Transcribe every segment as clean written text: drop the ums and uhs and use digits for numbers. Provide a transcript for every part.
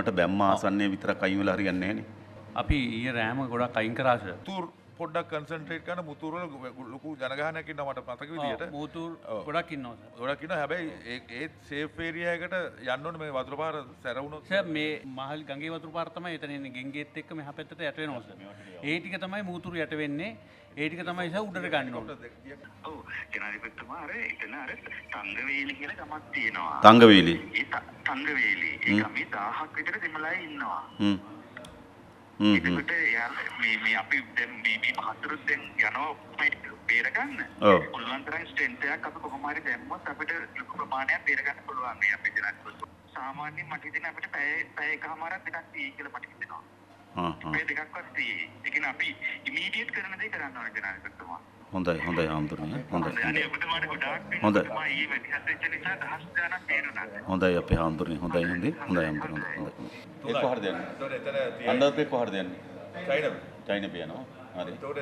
මට බැම්ම ආසන්නයේ විතරක් අයින් වෙලා හරියන්නේ නැහැ නේ. අපි ඊයේ රෑම ගොඩක් අයින් කරා සර්. මුතුර් පොඩ්ඩක් කන්සන්ට්‍රේට් කරන මුතුර් වල ලොකු ජනගහනයක් ඉන්නවා මට මතක විදියට. මුතුර් ගොඩක් ඉන්නවා සර්. ගොඩක් ඉන්නවා හැබැයි ඒ සේෆ් ඒරියා එකට යන්න ඕනේ මේ වතුර පාර සැරවුණොත්. සර් මේ මහල් ගඟේ වතුර පාර තමයි එතන ඉන්නේ ගෙන්ගේත් එක්ක මෙහා පැත්තට යට වෙනවා සර්. ඒ ටික තමයි මුතුර් යට වෙන්නේ. ඒ ටික තමයි සර් උඩට ගන්න ඕනේ. ඔව් ජනාධිපතිතුමා අර එතන අර තංගවේලි කියලා ගමක් තියෙනවා. තංගවේලි. ඒ තංගවේලි ඒ ගමේ 1000ක් විතර දෙමළයි ඉන්නවා. ඒකට මේ අපි දැන් මේ මහතුරුත් දැන් යනවා බේර ගන්න. ඔව්. පුළුවන් තරම් ස්ට්‍රෙන්ත් එකක් අපි කොහොම හරි දැම්මොත් අපිට ලොකු ප්‍රමාණයක් බේර ගන්න පුළුවන් මේ අපේ ජනාධිපතිතුමා. සාමාන්‍යයෙන් මට හිතෙන අපිට පැය එකමාරක් දෙකක් තියෙයි කියලා මට හිතෙනවා. මේ දෙකක්වත් තියෙයි. ඒ කියන්නේ අපි ඉමීඩියට් කරන දේ කරන්න ඕනේ ජනාධිපතිතුමා. හොඳයි හොඳයි හාමුදුරනේ හොඳයි. අනේ ඔබතුමාට ගොඩාක් හොඳයි. මම ඊ වැඩිහත් වෙච්ච නිසා දහස් ගණන් බේරුණා. හොඳයි අපේ හාමුදුරනේ හොඳයි හාමුදුරනේ හොඳයි. ඒක කොහරද යන්නේ? එතන අnder එක කොහරද යන්නේ? චයිනද? චයින පියනවා. හරි. එතකොට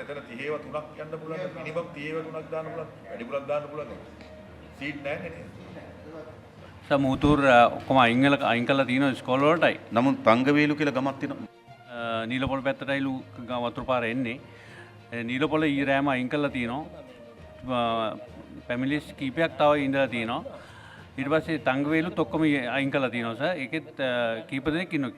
එතන 30 ඒවා 3ක් යන්න පුළුවන්. මිනිමම් 30 ඒවා 3ක් දාන්න පුළුවන්. වැඩිපුරක් දාන්න පුළුවන්. සීට් නැහැ නේ. සර් මුතුර් ඔක්කොම අයින් කරලා තියෙනවා ස්කෝල් වලටයි. නමුත් තංගවේලු කියලා ගමක් තියෙනවා. නීලපොළ පැත්තටයිලු වතුර පාර එන්නේ. නීලපොළ ඊ රෑම අයින් කරලා තියෙනවා. පැමිලිස් කීපයක් තව ඉඳලා තියෙනවා. ඊට පස්සේ තංගවේලුත් ඔක්කොම අයින් කරලා තියෙනවා සර්. ඒකෙත් කීප දෙනෙක් ඉන්නවා.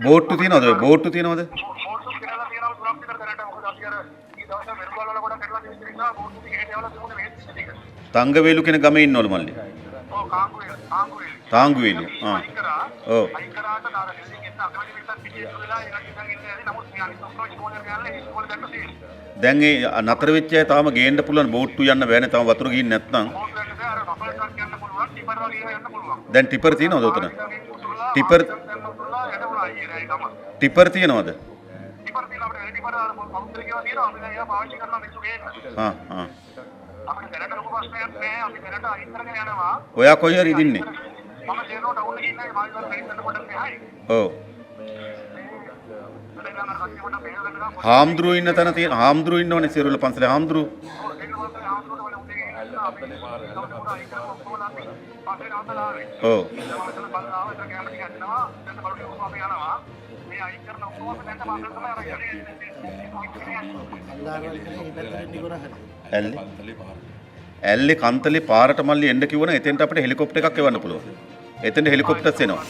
බෝට්ටු තියෙනවද? බෝට්ටු තියෙනවද? ෆෝටෝස් කියලා තියෙනවා සුරක්ෂිත කරගන්න. මොකද අපි අර ඊ දවස්වල මෙරුගල් වල ගොඩක් කඩලා තියෙන නිසා බෝට්ටු ටික හේටවල තිබුණේ මේත් ටික. තංගවේලු කියන ගමේ ඉන්නවලු මල්ලි. ඔව් කාංගුවේලි. තාංගුවේලු. ඔව්. අයින් කරාට නාර බිල්ඩින් එක අකමැති පිටත් පිටියේ වෙලා ඒක ඉඳන් ඉන්නේ නැහැ. නමුත් මේ අනිත් ඔක්කොම ඉස්කෝලේ ගියාලා ඉස්කෝලේ දැක්ක තියෙනවා. දැන් ඒ නතර වෙච්ච අය තාම ගේන්න පුළුවන් බෝට්ටු යන්න බෑනේ තාම වතුර ගිහින් නැත්නම්. බෝට් එකේ අර බෆල් එකක් යන්න පුළුවන්. ටිපර් වගේ යන්න පුළුවන්. දැන් ටිපර් තියෙනවද උතන? ටිපර් ටිපර් තියෙනවද? ටිපර් තියෙනවා අපිට ටිපර් අර පවුන්දර කියලා තියෙනවා. අපි දැන් ඒවා පාවිච්චි කරනවා මිනිස්සු ගේන්න. අපිට දැනට ලොකු ප්‍රශ්නයක් නැහැ. අපි දැනට අයින් කරගෙන යනවා. ඔයා කොයි හරි ඉදින්නේ? මම ජේනෝ ටවුන් එකේ ඉන්නේ මායිවල් මෙහෙන්න කොට මෙහායි. ඔව්. හාමුදුරුවෝ ඉන්න තැන තියෙන හාමුදුරුවෝ ඉන්නවනේ සිරුල පන්සලේ හාමුදුරුවෝ. ඔව්. ඇල්ලේ කන්තලේ පාරට මල්ලි එන්න කිව්වනම් එතෙන්ට අපිට හෙලිකොප්ටර් එකක් එවන්න පුළුවන්. එතෙන්ට හෙලිකොප්ටර්ස් එනවා.